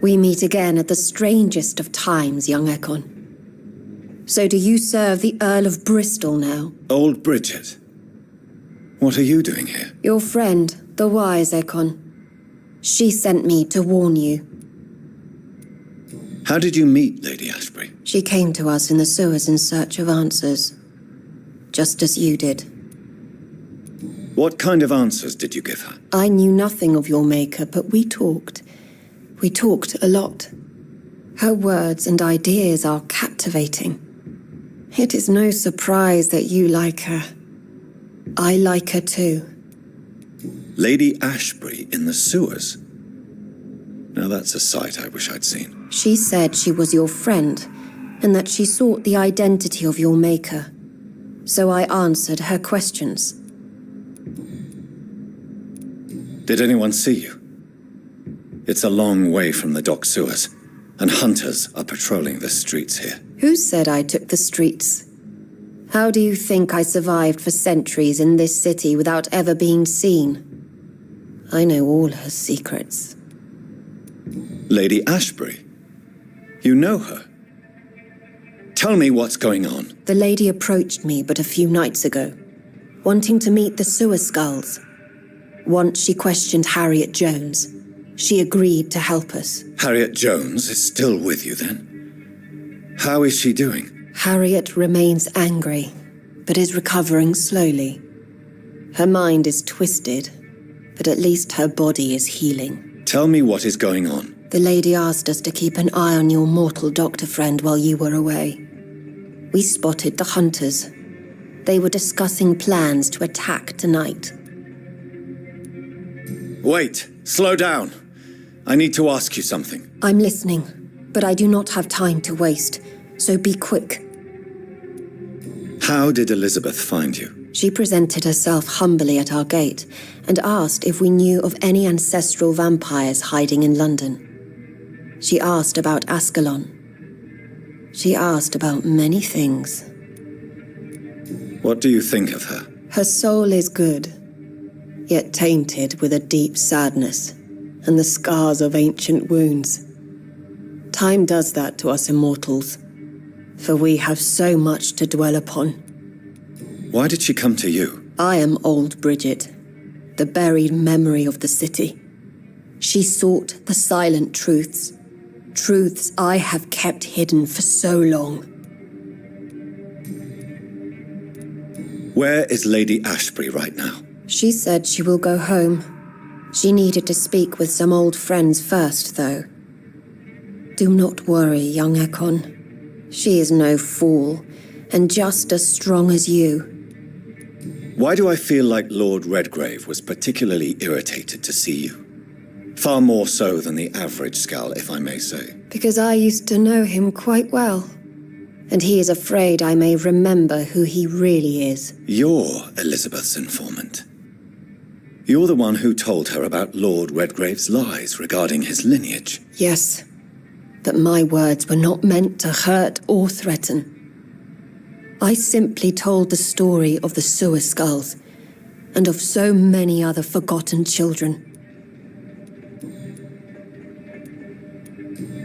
We meet again at the strangest of times, young Ekon. So do you serve the Earl of Bristol now? Old Bridget. What are you doing here? Your friend, the wise Ekon. She sent me to warn you. How did you meet Lady Ashbury? She came to us in the sewers in search of answers. Just as you did. What kind of answers did you give her? I knew nothing of your maker, but we talked. We talked a lot. Her words and ideas are captivating. It is no surprise that you like her. I like her too. Lady Ashbury in the sewers? Now that's a sight I wish I'd seen. She said she was your friend, and that she sought the identity of your maker. So I answered her questions. Did anyone see you? It's a long way from the dock sewers, and hunters are patrolling the streets here. Who said I took the streets? How do you think I survived for centuries in this city without ever being seen? I know all her secrets. Lady Ashbury? You know her? Tell me what's going on. The lady approached me but a few nights ago, wanting to meet the sewer skulls. Once she questioned Harriet Jones. She agreed to help us. Harriet Jones is still with you then? How is she doing? Harriet remains angry, but is recovering slowly. Her mind is twisted, but at least her body is healing. Tell me what is going on. The lady asked us to keep an eye on your mortal doctor friend while you were away. We spotted the hunters. They were discussing plans to attack tonight. Wait, slow down. I need to ask you something. I'm listening, but I do not have time to waste, so be quick. How did Elizabeth find you? She presented herself humbly at our gate and asked if we knew of any ancestral vampires hiding in London. She asked about Ascalon. She asked about many things. What do you think of her? Her soul is good, yet tainted with a deep sadness and the scars of ancient wounds. Time does that to us immortals, for we have so much to dwell upon. Why did she come to you? I am old Bridget, the buried memory of the city. She sought the silent truths, truths I have kept hidden for so long. Where is Lady Ashbury right now? She said she will go home. She needed to speak with some old friends first, though. Do not worry, young Ekon. She is no fool, and just as strong as you. Why do I feel like Lord Redgrave was particularly irritated to see you? Far more so than the average Skull, if I may say. Because I used to know him quite well. And he is afraid I may remember who he really is. You're Elizabeth's informant. You're the one who told her about Lord Redgrave's lies regarding his lineage. Yes, but my words were not meant to hurt or threaten. I simply told the story of the sewer skulls, and of so many other forgotten children.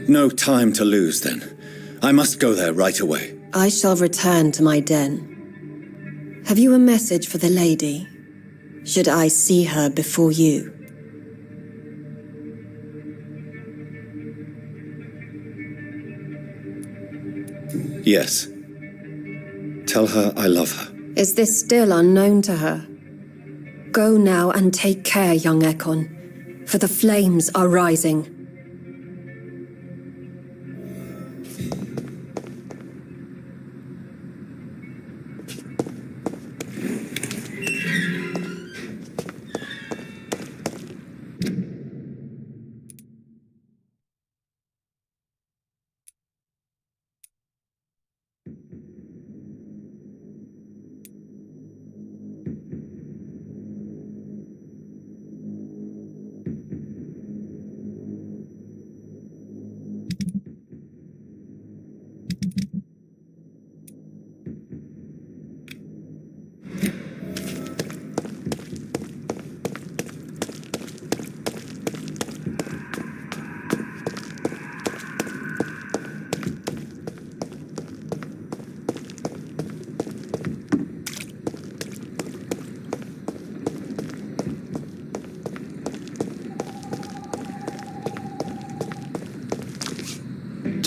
No time to lose, then. I must go there right away. I shall return to my den. Have you a message for the lady? Should I see her before you? Yes. Tell her I love her. Is this still unknown to her? Go now and take care, young Ekon, for the flames are rising.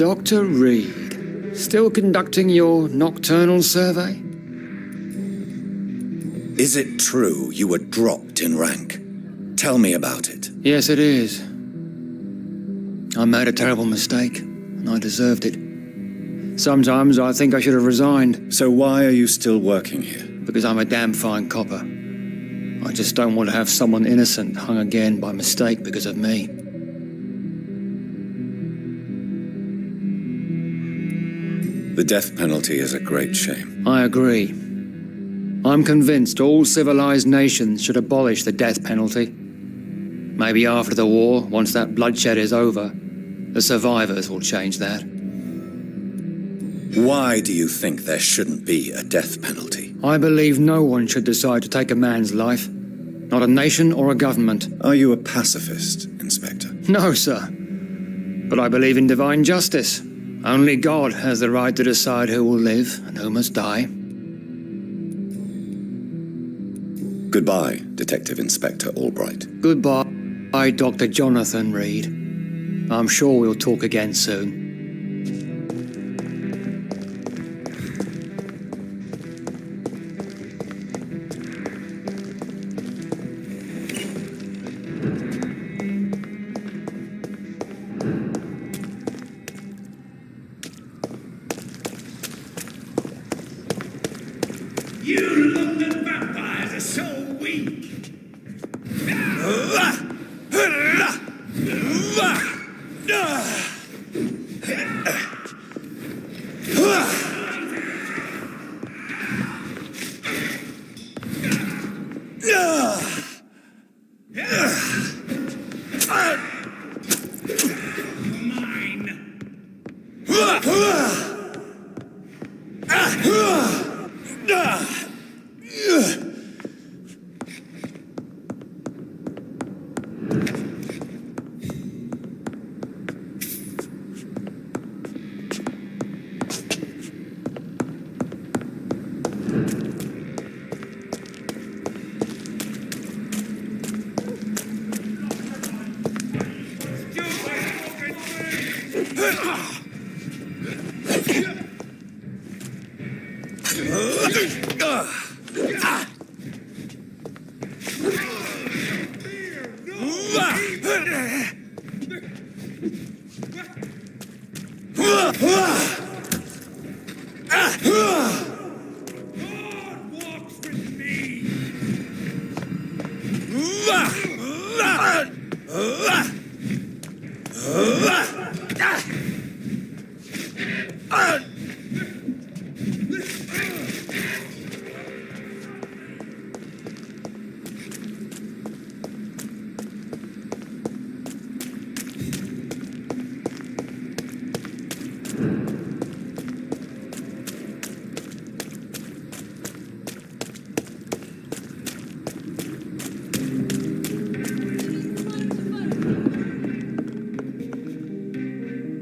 Dr. Reed, still conducting your nocturnal survey? Is it true you were dropped in rank? Tell me about it. Yes, it is. I made a terrible mistake, and I deserved it. Sometimes I think I should have resigned. So why are you still working here? Because I'm a damn fine copper. I just don't want to have someone innocent hung again by mistake because of me. The death penalty is a great shame. I agree. I'm convinced all civilized nations should abolish the death penalty. Maybe after the war, once that bloodshed is over, the survivors will change that. Why do you think there shouldn't be a death penalty? I believe no one should decide to take a man's life. Not a nation or a government. Are you a pacifist, Inspector? No, sir. But I believe in divine justice. Only God has the right to decide who will live and who must die. Goodbye, Detective Inspector Albright. Goodbye, Dr. Jonathan Reed. I'm sure we'll talk again soon. You London vampires are so weak!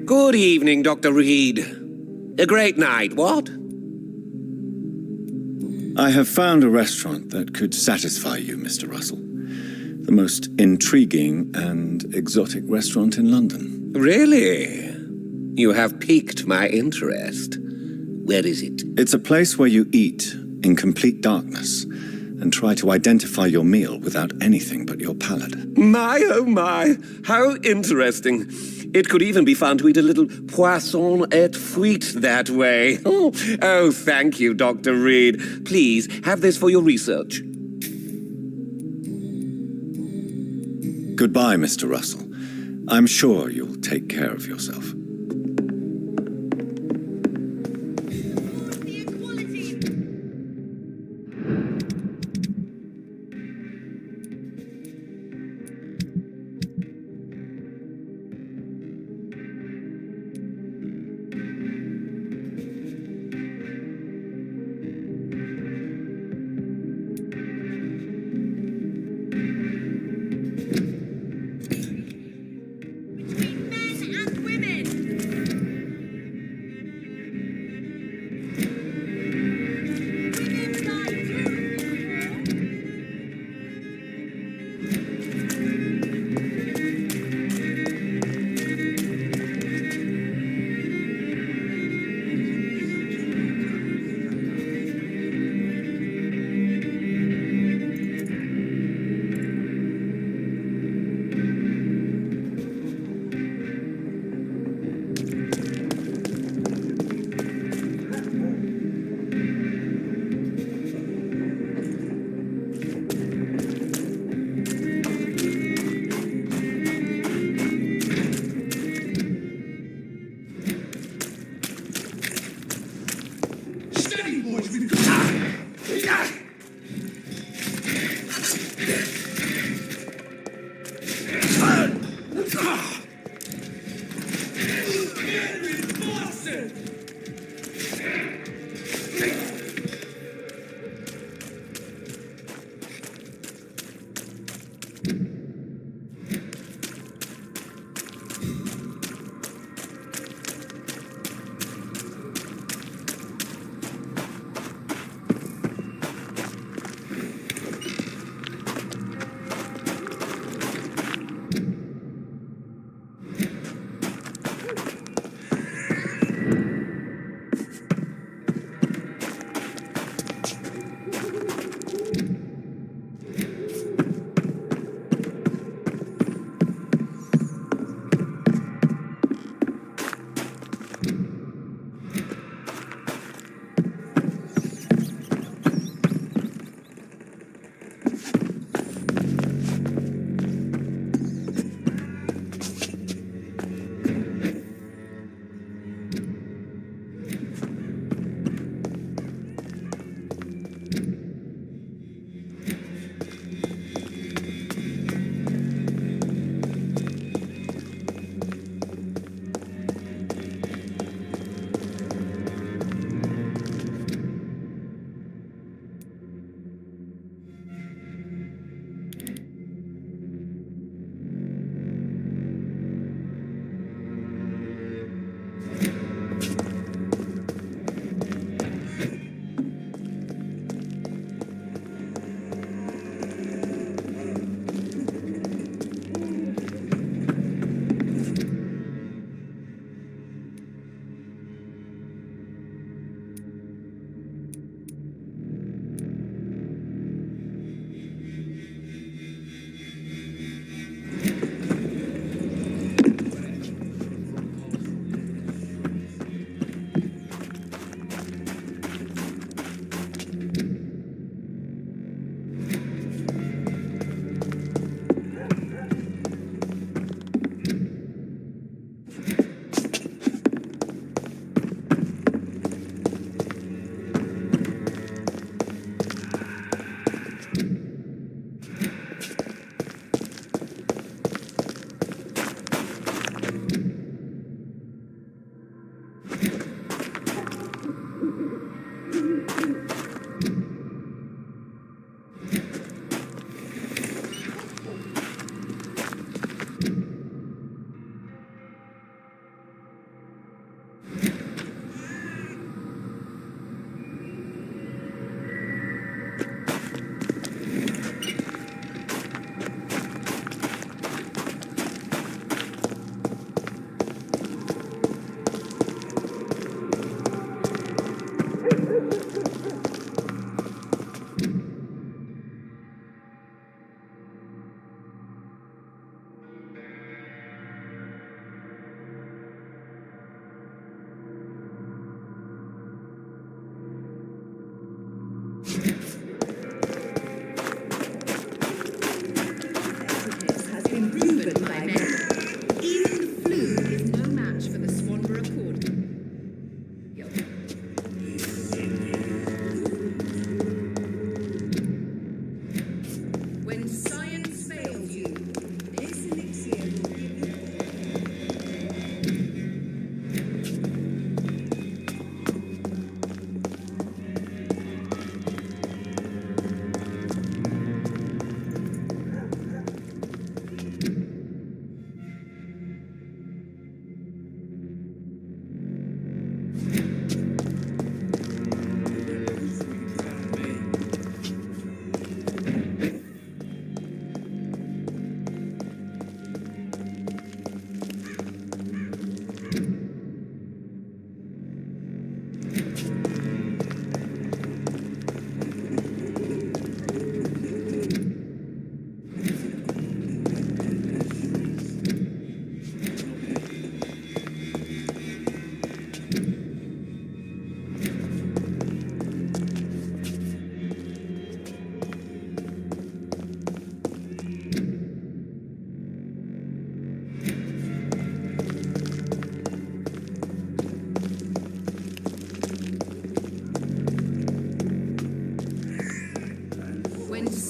Good evening, Dr. Reed. A great night, what? I have found a restaurant that could satisfy you, Mr. Russell. The most intriguing and exotic restaurant in London. Really? You have piqued my interest. Where is it? It's a place where you eat in complete darkness and try to identify your meal without anything but your palate. My, oh my, how interesting. It could even be fun to eat a little poisson et fruits that way. Oh, thank you, Dr. Reed. Please, have this for your research. Goodbye, Mr. Russell. I'm sure you'll take care of yourself. Men and women!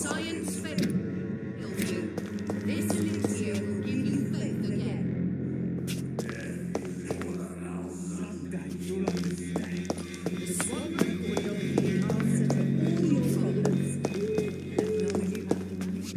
science failed you. This elixir will give you faith again. Someday you'll understand. The swan will be the answer to all your problems. And know you have the money.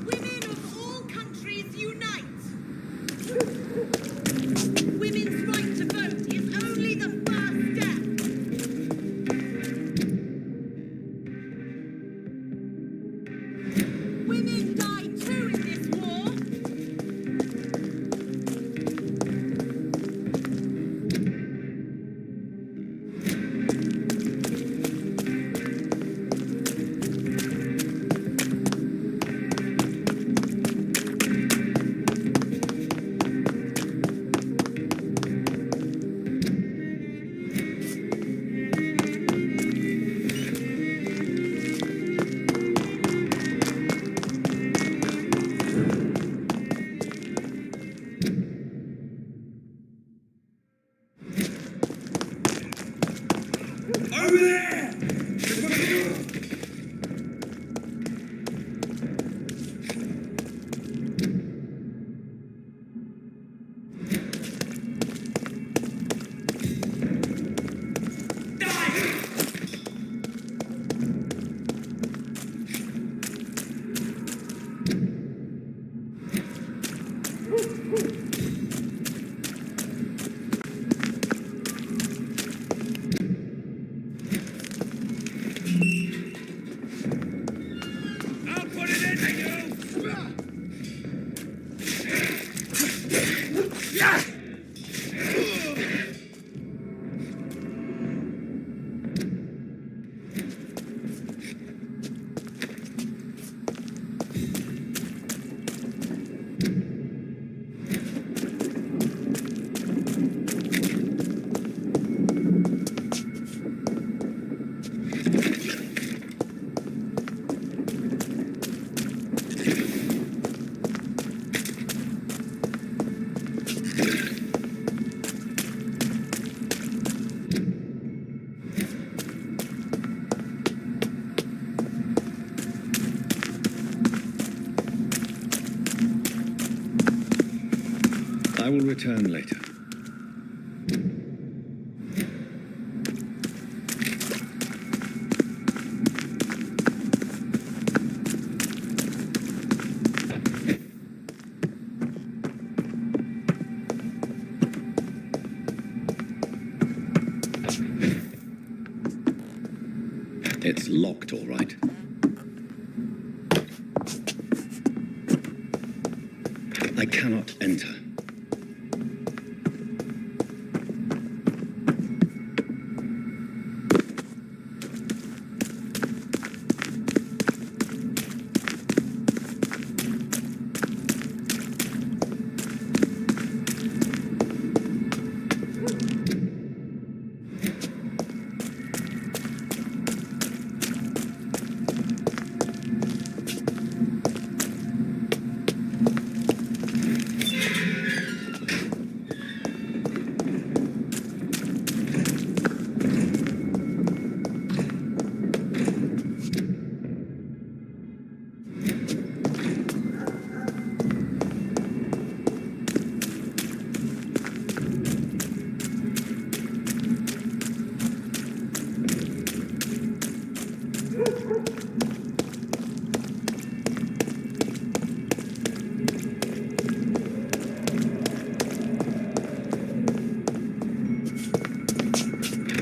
Women of all countries unite! Women's right to vote is only the first step. Women die too in this war. Over there! I'll put it in to you! Yeah! I will return later. It's locked, all right. I cannot enter.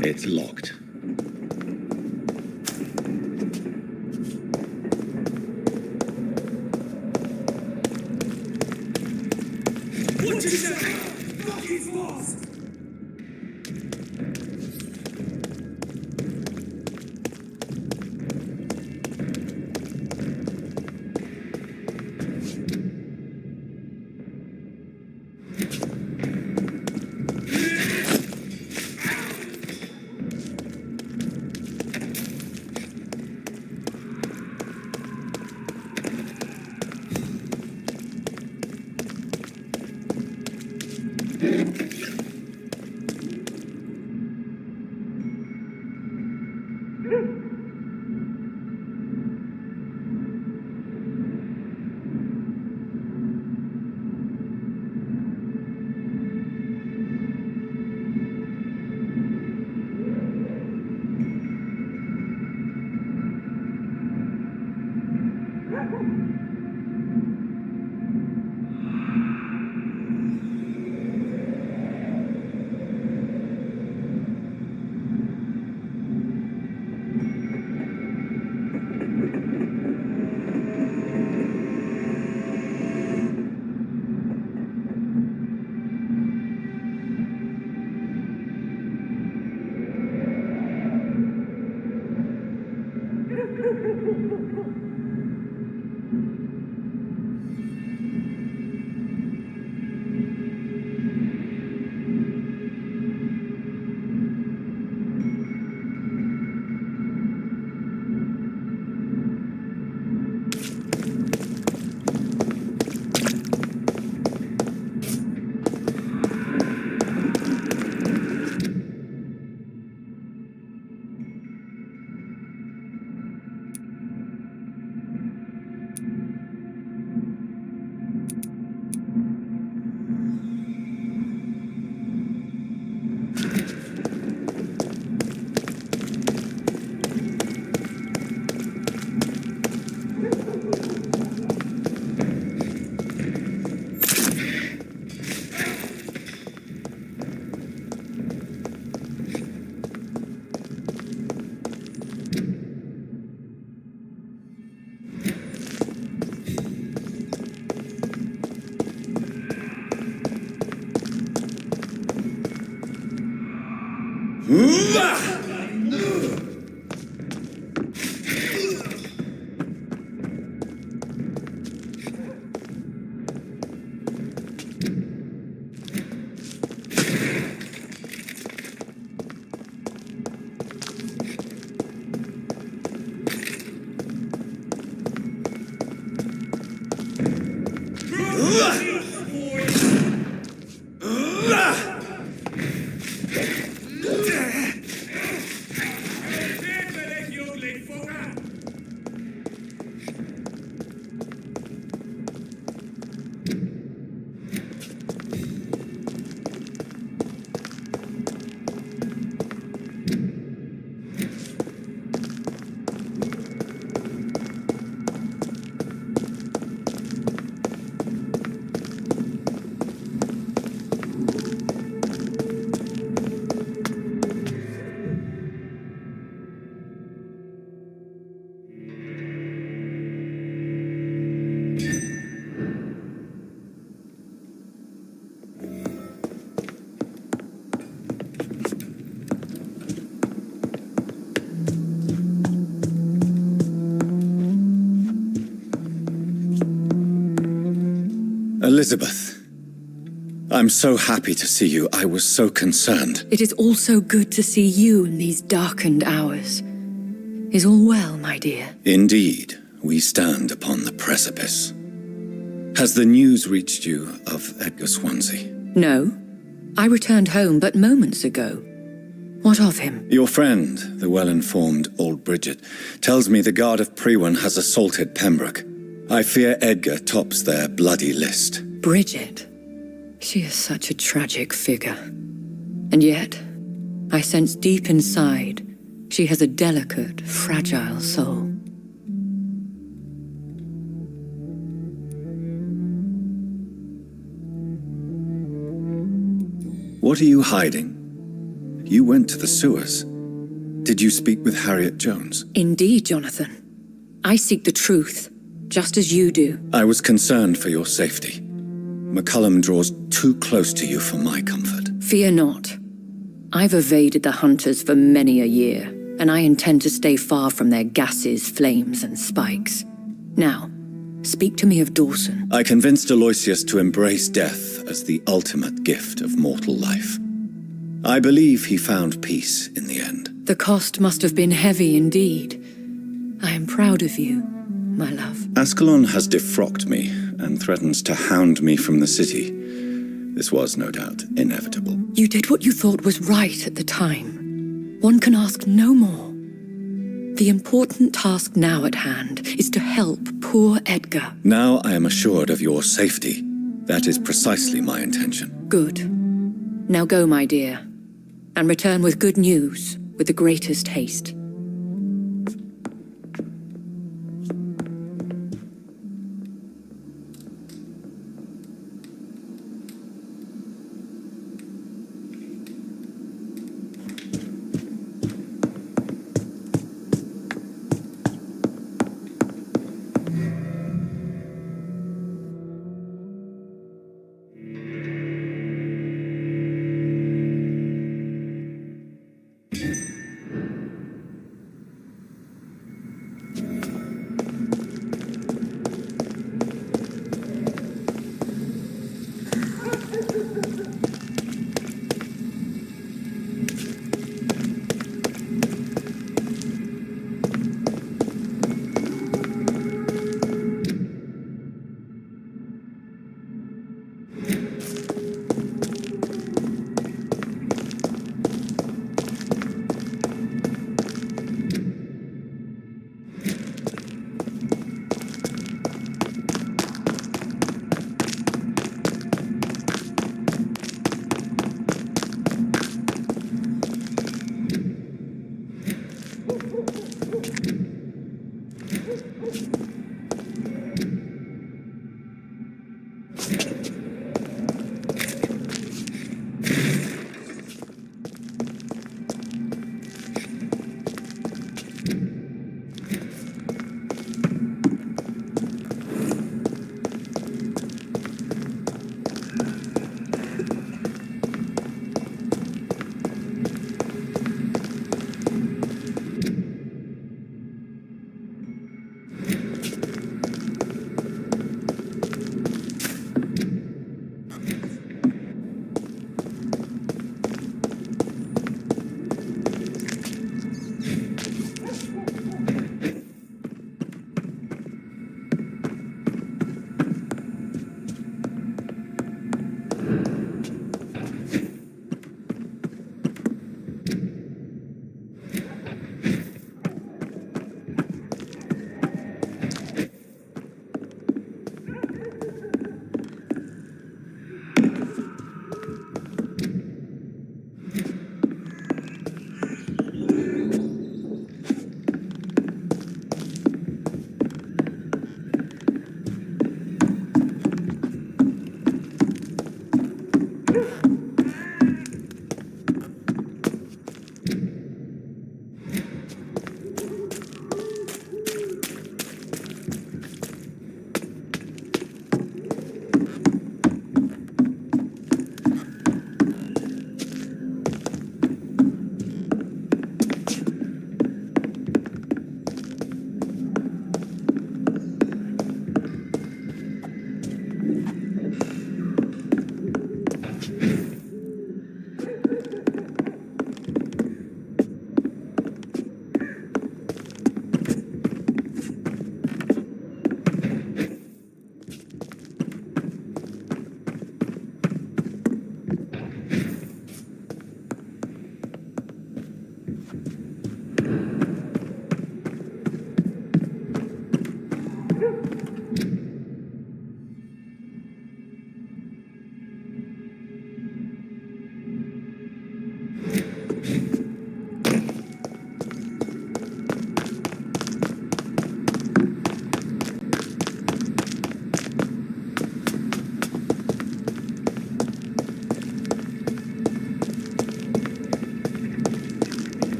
It's locked. What is that? Lock is lost! Elizabeth, I'm so happy to see you. I was so concerned. It is also good to see you in these darkened hours. Is all well, my dear? Indeed, we stand upon the precipice. Has the news reached you of Edgar Swansea? No. I returned home but moments ago. What of him? Your friend, the well-informed old Bridget, tells me the Guard of Priwen has assaulted Pembroke. I fear Edgar tops their bloody list. Bridget. She is such a tragic figure. And yet, I sense deep inside, she has a delicate, fragile soul. What are you hiding? You went to the sewers. Did you speak with Harriet Jones? Indeed, Jonathan. I seek the truth, just as you do. I was concerned for your safety. McCullum draws too close to you for my comfort. Fear not. I've evaded the hunters for many a year, and I intend to stay far from their gases, flames, and spikes. Now, speak to me of Dawson. I convinced Aloysius to embrace death as the ultimate gift of mortal life. I believe he found peace in the end. The cost must have been heavy indeed. I am proud of you, my love. Ascalon has defrocked me and threatens to hound me from the city. This was, no doubt, inevitable. You did what you thought was right at the time. One can ask no more. The important task now at hand is to help poor Edgar. Now I am assured of your safety. That is precisely my intention. Good. Now go, my dear, and return with good news with the greatest haste.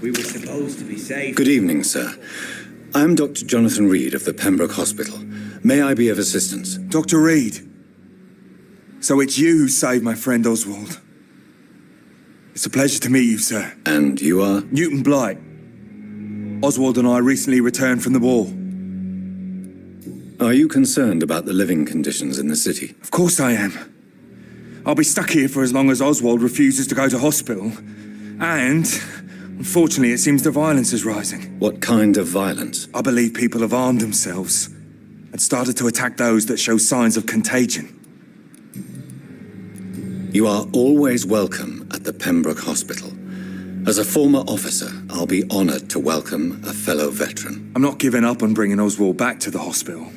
We were supposed to be safe. Good evening, sir. I am Dr. Jonathan Reed of the Pembroke Hospital. May I be of assistance? Dr. Reed. So it's you who saved my friend Oswald. It's a pleasure to meet you, sir. And you are? Newton Blight. Oswald and I recently returned from the war. Are you concerned about the living conditions in the city? Of course I am. I'll be stuck here for as long as Oswald refuses to go to hospital. And, unfortunately, it seems the violence is rising. What kind of violence? I believe people have armed themselves and started to attack those that show signs of contagion. You are always welcome at the Pembroke Hospital. As a former officer, I'll be honored to welcome a fellow veteran. I'm not giving up on bringing Oswald back to the hospital.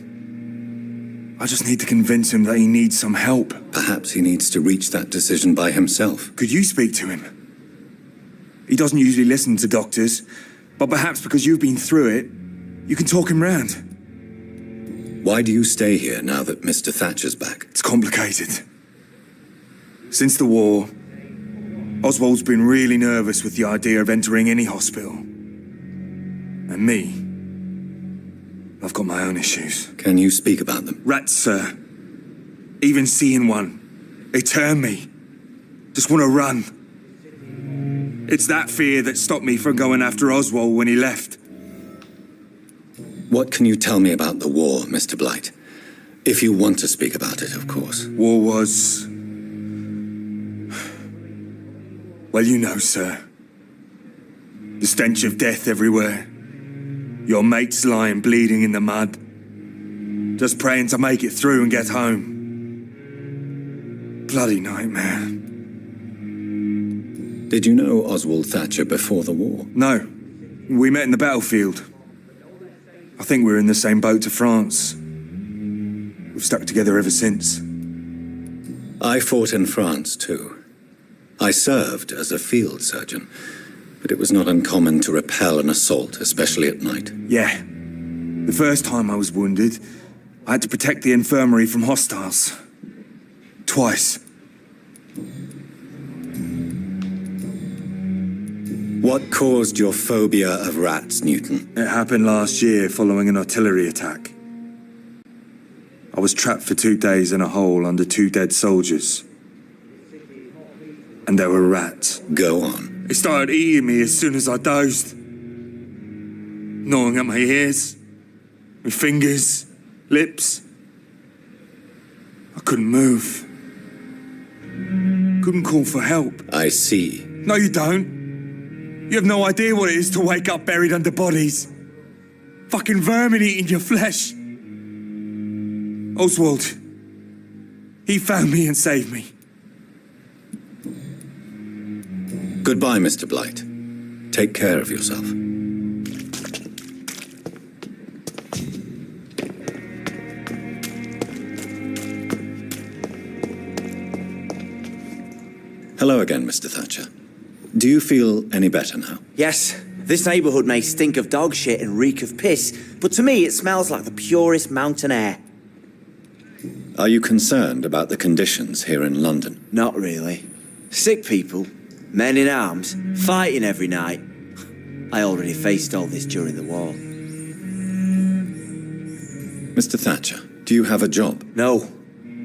I just need to convince him that he needs some help. Perhaps he needs to reach that decision by himself. Could you speak to him? He doesn't usually listen to doctors, but perhaps because you've been through it, you can talk him round. Why do you stay here now that Mr. Thatcher's back? It's complicated. Since the war, Oswald's been really nervous with the idea of entering any hospital. And me, I've got my own issues. Can you speak about them? Rats, sir. Even seeing one, they turn me. Just want to run. It's that fear that stopped me from going after Oswald when he left. What can you tell me about the war, Mr. Blight? If you want to speak about it, of course. War was... Well, you know, sir. The stench of death everywhere. Your mates lying bleeding in the mud. Just praying to make it through and get home. Bloody nightmare. Did you know Oswald Thatcher before the war? No. We met in the battlefield. I think we're in the same boat to France. We've stuck together ever since. I fought in France, too. I served as a field surgeon, but it was not uncommon to repel an assault, especially at night. Yeah. The first time I was wounded, I had to protect the infirmary from hostiles. Twice. What caused your phobia of rats, Newton? It happened last year following an artillery attack. I was trapped for 2 days in a hole under 2 dead soldiers. And there were rats. Go on. They started eating me as soon as I dozed. Gnawing at my ears, my fingers, lips. I couldn't move. Couldn't call for help. I see. No, you don't. You have no idea what it is to wake up buried under bodies. Fucking vermin eating your flesh. Oswald. He found me and saved me. Goodbye, Mr. Blight. Take care of yourself. Hello again, Mr. Thatcher. Do you feel any better now? Yes, this neighbourhood may stink of dog shit and reek of piss, but to me it smells like the purest mountain air. Are you concerned about the conditions here in London? Not really. Sick people, men in arms, fighting every night. I already faced all this during the war. Mr. Thatcher, do you have a job? No.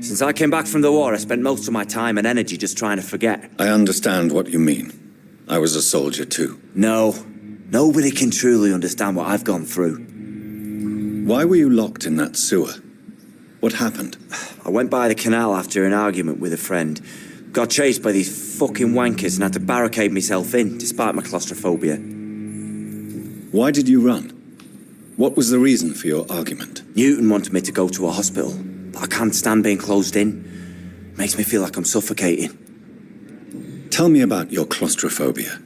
Since I came back from the war, I spent most of my time and energy just trying to forget. I understand what you mean. I was a soldier too. No. Nobody can truly understand what I've gone through. Why were you locked in that sewer? What happened? I went by the canal after an argument with a friend. Got chased by these fucking wankers and had to barricade myself in, despite my claustrophobia. Why did you run? What was the reason for your argument? Newton wanted me to go to a hospital, but I can't stand being closed in. Makes me feel like I'm suffocating. Tell me about your claustrophobia.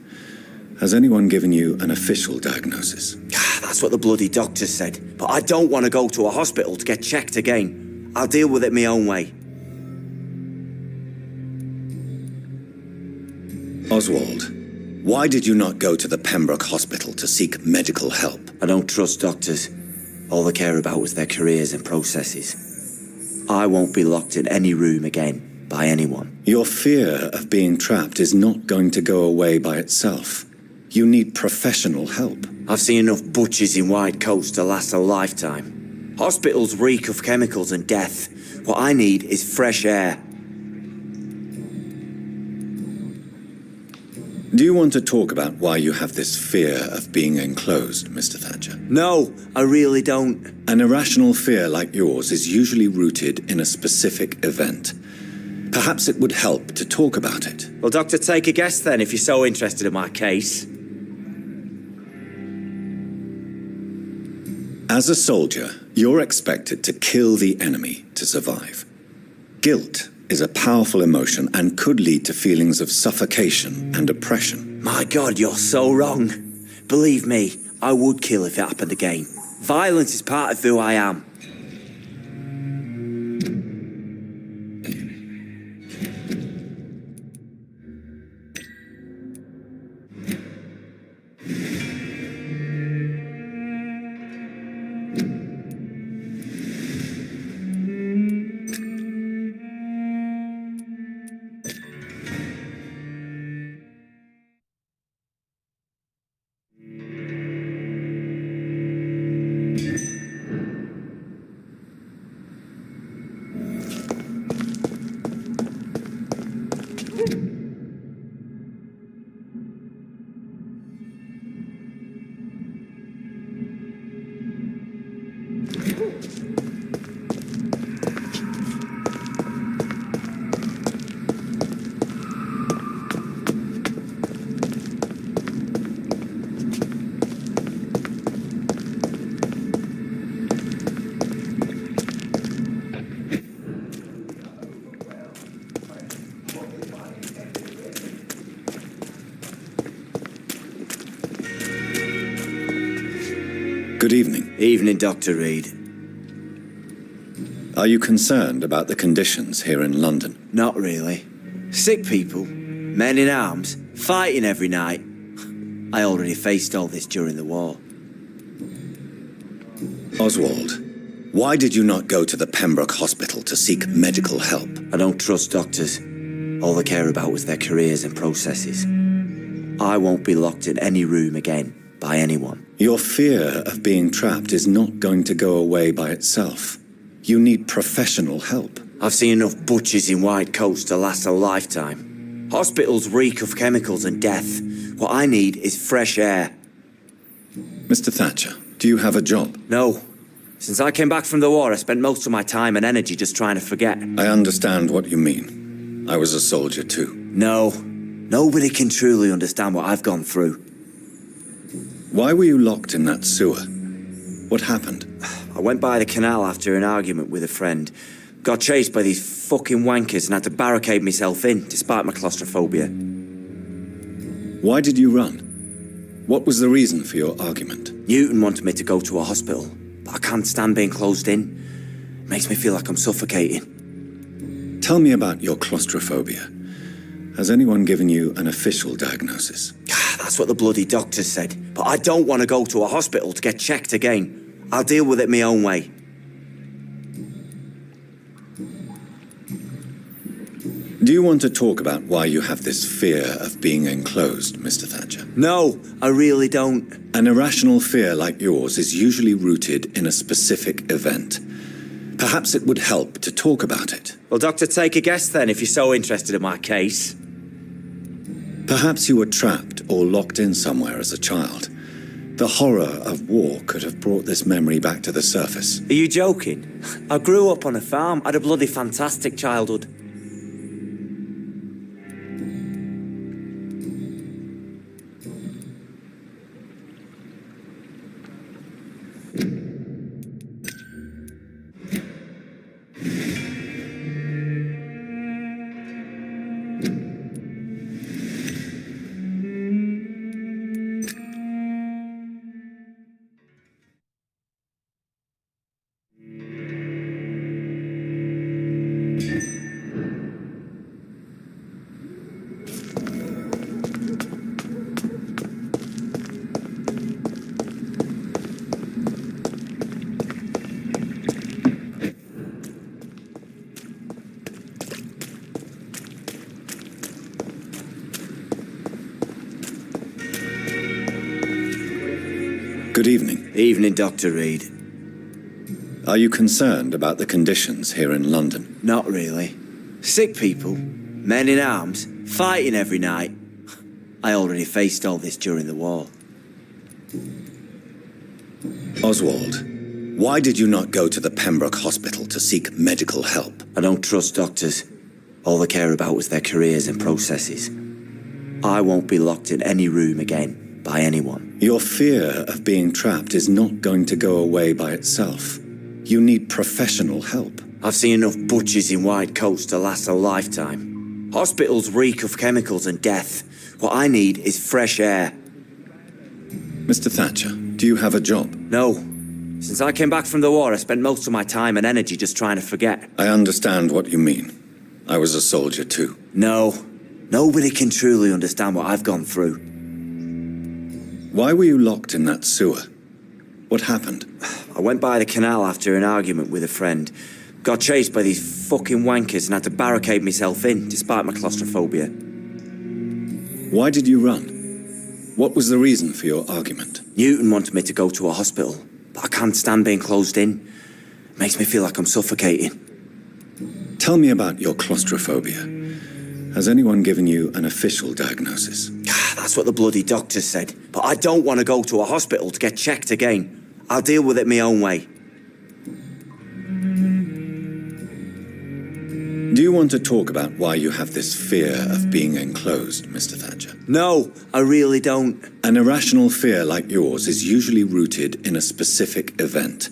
Has anyone given you an official diagnosis? That's what the bloody doctor said. But I don't want to go to a hospital to get checked again. I'll deal with it my own way. Oswald, why did you not go to the Pembroke Hospital to seek medical help? I don't trust doctors. All they care about was their careers and processes. I won't be locked in any room again. By anyone. Your fear of being trapped is not going to go away by itself. You need professional help. I've seen enough butchers in white coats to last a lifetime. Hospitals reek of chemicals and death. What I need is fresh air. Do you want to talk about why you have this fear of being enclosed, Mr. Thatcher? No, I really don't. An irrational fear like yours is usually rooted in a specific event. Perhaps it would help to talk about it. Well, Doctor, take a guess then if you're so interested in my case. As a soldier, you're expected to kill the enemy to survive. Guilt is a powerful emotion and could lead to feelings of suffocation and oppression. My God, you're so wrong. Believe me, I would kill if it happened again. Violence is part of who I am. Good evening. Evening, Dr. Reed. Are you concerned about the conditions here in London? Not really. Sick people, men in arms, fighting every night. I already faced all this during the war. Oswald, why did you not go to the Pembroke Hospital to seek medical help? I don't trust doctors. All they care about was their careers and processes. I won't be locked in any room again by anyone. Your fear of being trapped is not going to go away by itself. You need professional help. I've seen enough butchers in white coats to last a lifetime. Hospitals reek of chemicals and death. What I need is fresh air. Mr. Thatcher, do you have a job? No. Since I came back from the war, I spent most of my time and energy just trying to forget. I understand what you mean. I was a soldier too. No. Nobody can truly understand what I've gone through. Why were you locked in that sewer? What happened? I went by the canal after an argument with a friend. Got chased by these fucking wankers and had to barricade myself in, despite my claustrophobia. Why did you run? What was the reason for your argument? Newton wanted me to go to a hospital, but I can't stand being closed in. It makes me feel like I'm suffocating. Tell me about your claustrophobia. Has anyone given you an official diagnosis? That's what the bloody doctors said. But I don't want to go to a hospital to get checked again. I'll deal with it my own way. Do you want to talk about why you have this fear of being enclosed, Mr. Thatcher? No, I really don't. An irrational fear like yours is usually rooted in a specific event. Perhaps it would help to talk about it. Well, Doctor, take a guess then if you're so interested in my case. Perhaps you were trapped or locked in somewhere as a child. The horror of war could have brought this memory back to the surface. Are you joking? I grew up on a farm, had a bloody fantastic childhood. Good evening. Evening, Dr. Reed. Are you concerned about the conditions here in London? Not really. Sick people, men in arms, fighting every night. I already faced all this during the war. Oswald, why did you not go to the Pembroke Hospital to seek medical help? I don't trust doctors. All they care about was their careers and processes. I won't be locked in any room again by anyone. Your fear of being trapped is not going to go away by itself. You need professional help. I've seen enough butchers in white coats to last a lifetime. Hospitals reek of chemicals and death. What I need is fresh air. Mr. Thatcher, do you have a job? No. Since I came back from the war, I spent most of my time and energy just trying to forget. I understand what you mean. I was a soldier too. No. Nobody can truly understand what I've gone through. Why were you locked in that sewer? What happened? I went by the canal after an argument with a friend. Got chased by these fucking wankers and had to barricade myself in, despite my claustrophobia. Why did you run? What was the reason for your argument? Newton wanted me to go to a hospital, but I can't stand being closed in. It makes me feel like I'm suffocating. Tell me about your claustrophobia. Has anyone given you an official diagnosis? That's what the bloody doctor said. But I don't want to go to a hospital to get checked again. I'll deal with it my own way. Do you want to talk about why you have this fear of being enclosed, Mr. Thatcher? No, I really don't. An irrational fear like yours is usually rooted in a specific event.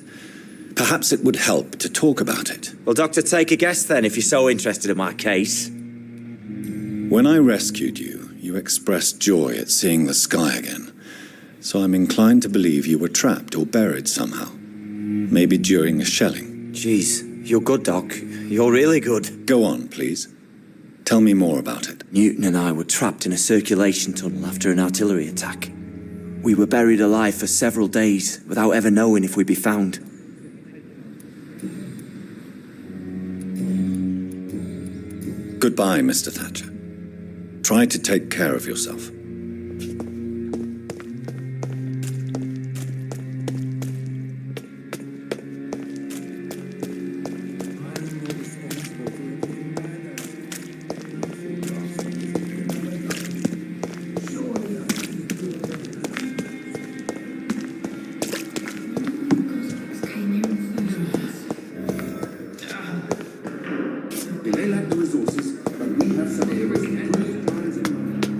Perhaps it would help to talk about it. Well, Doctor, take a guess then, if you're so interested in my case. When I rescued you, you expressed joy at seeing the sky again. So I'm inclined to believe you were trapped or buried somehow. Maybe during a shelling. Jeez, you're good, Doc. You're really good. Go on, please. Tell me more about it. Newton and I were trapped in a circulation tunnel after an artillery attack. We were buried alive for several days without ever knowing if we'd be found. Goodbye, Mr. Thatcher. Try to take care of yourself. We may lack the resources, but we have some areas in improved plans in mind.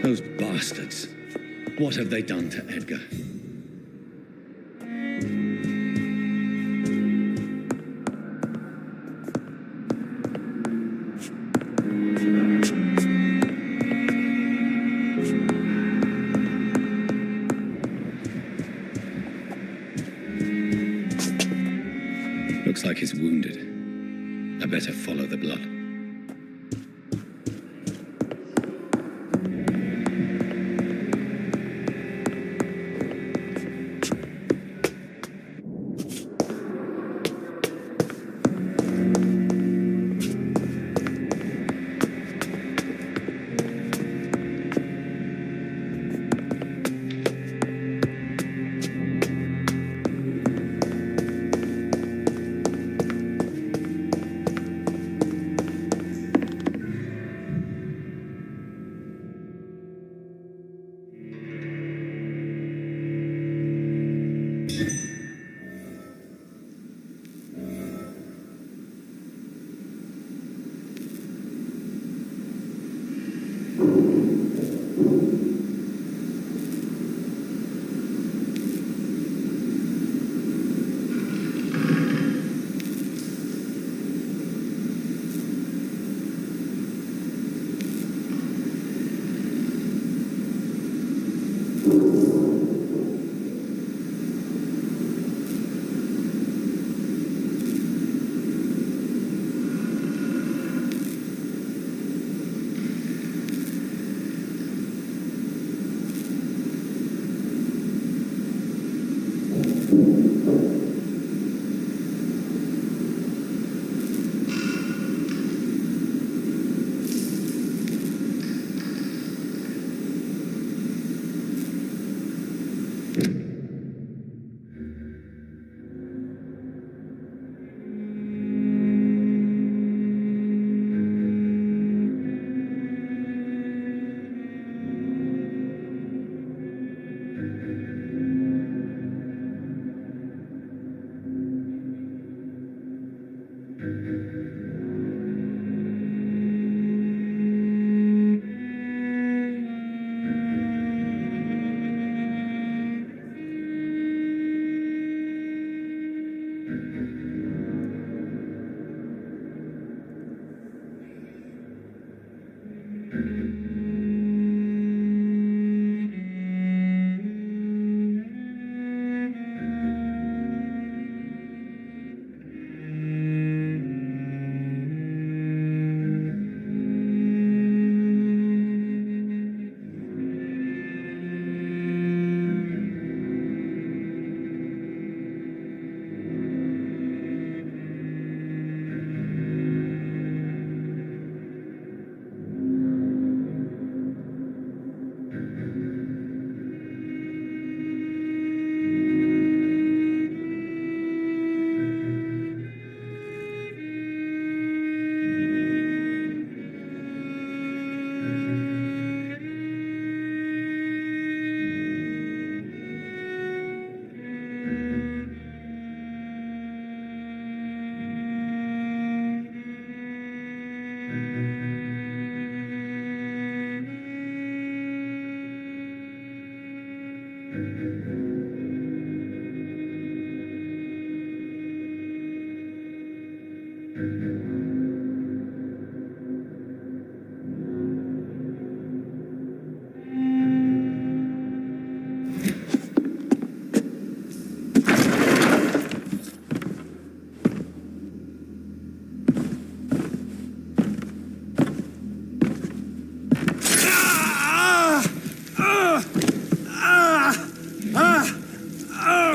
Those bastards. What have they done to Edgar? Looks like he's wounded. I better follow the blood.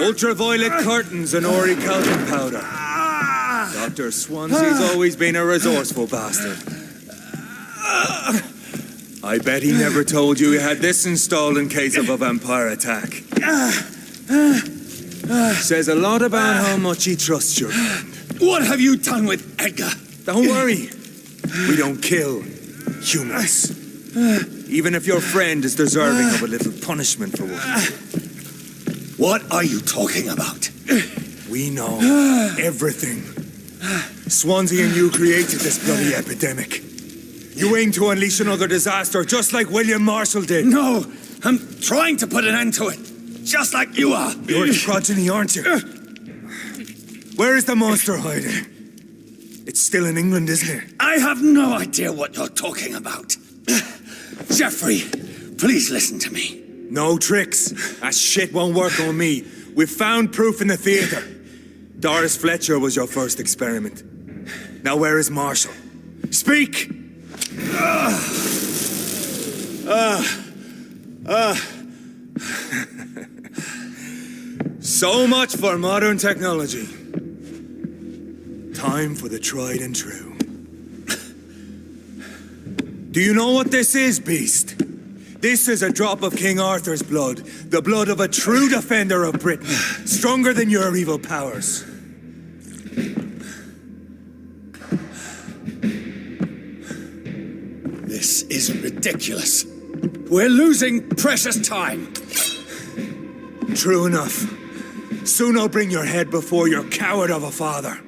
Ultraviolet curtains and orichalcum powder. Dr. Swansea's always been a resourceful bastard. I bet he never told you he had this installed in case of a vampire attack. Says a lot about how much he trusts your friend. What have you done with Edgar? Don't worry. We don't kill humans. Even if your friend is deserving of a little punishment for what he did. What are you talking about? We know everything. Swansea and you created this bloody epidemic. You aim to unleash another disaster, just like William Marshall did. No, I'm trying to put an end to it, just like you are. You're a progeny, aren't you? Where is the monster hiding? It's still in England, isn't it? I have no idea what you're talking about. Jeffrey, please listen to me. No tricks. That shit won't work on me. We've found proof in the theater. Doris Fletcher was your first experiment. Now where is Marshall? Speak! So much for modern technology. Time for the tried and true. Do you know what this is, Beast? This is a drop of King Arthur's blood. The blood of a true defender of Britain. Stronger than your evil powers. This is ridiculous. We're losing precious time. True enough. Soon I'll bring your head before your coward of a father.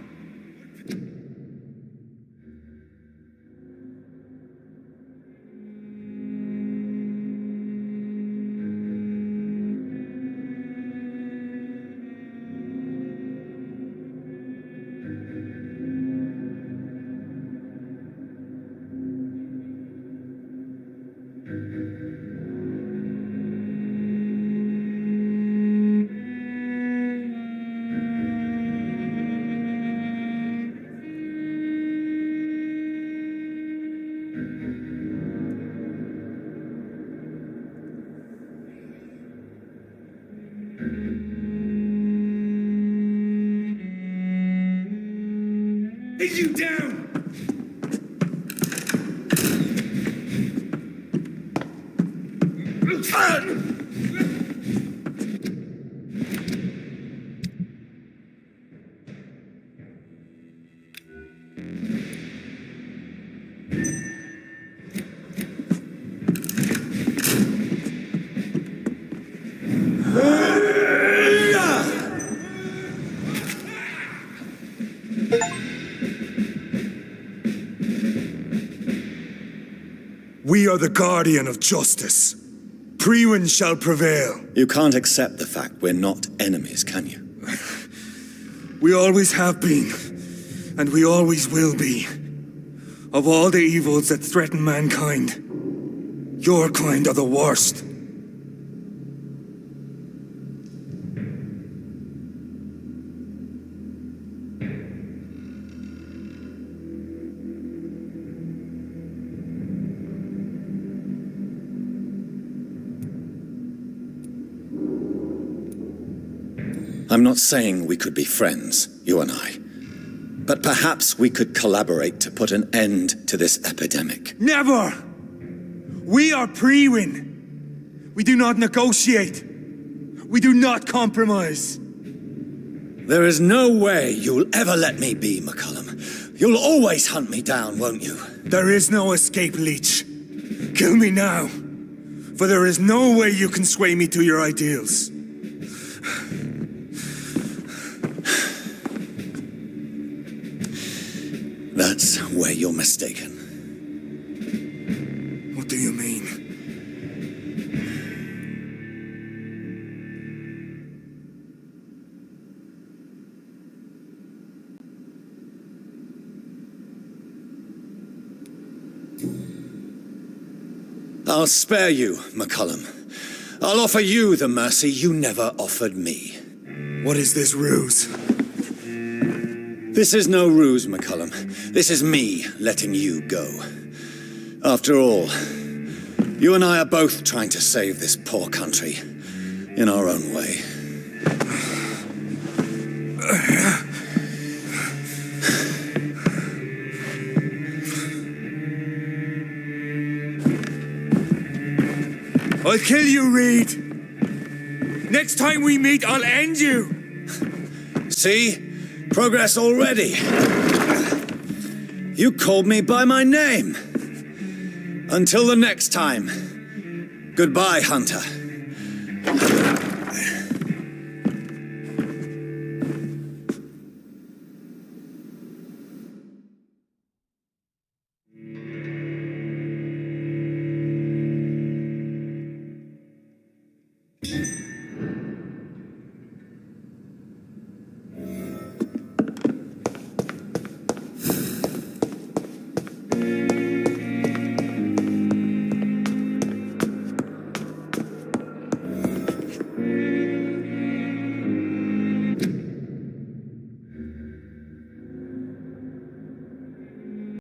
Is you down? We are the guardian of justice. Priwen shall prevail. You can't accept the fact we're not enemies, can you? We always have been, and we always will be. Of all the evils that threaten mankind, your kind are the worst. I'm not saying we could be friends, you and I. But perhaps we could collaborate to put an end to this epidemic. Never! We are Priwen. We do not negotiate. We do not compromise. There is no way you'll ever let me be, McCullum. You'll always hunt me down, won't you? There is no escape, Leech. Kill me now, for there is no way you can sway me to your ideals. That's where you're mistaken. What do you mean? I'll spare you, McCullum. I'll offer you the mercy you never offered me. What is this ruse? This is no ruse, McCullum. This is me letting you go. After all, you and I are both trying to save this poor country in our own way. I'll kill you, Reed. Next time we meet, I'll end you. See? Progress already. You called me by my name. Until the next time. Goodbye, Hunter.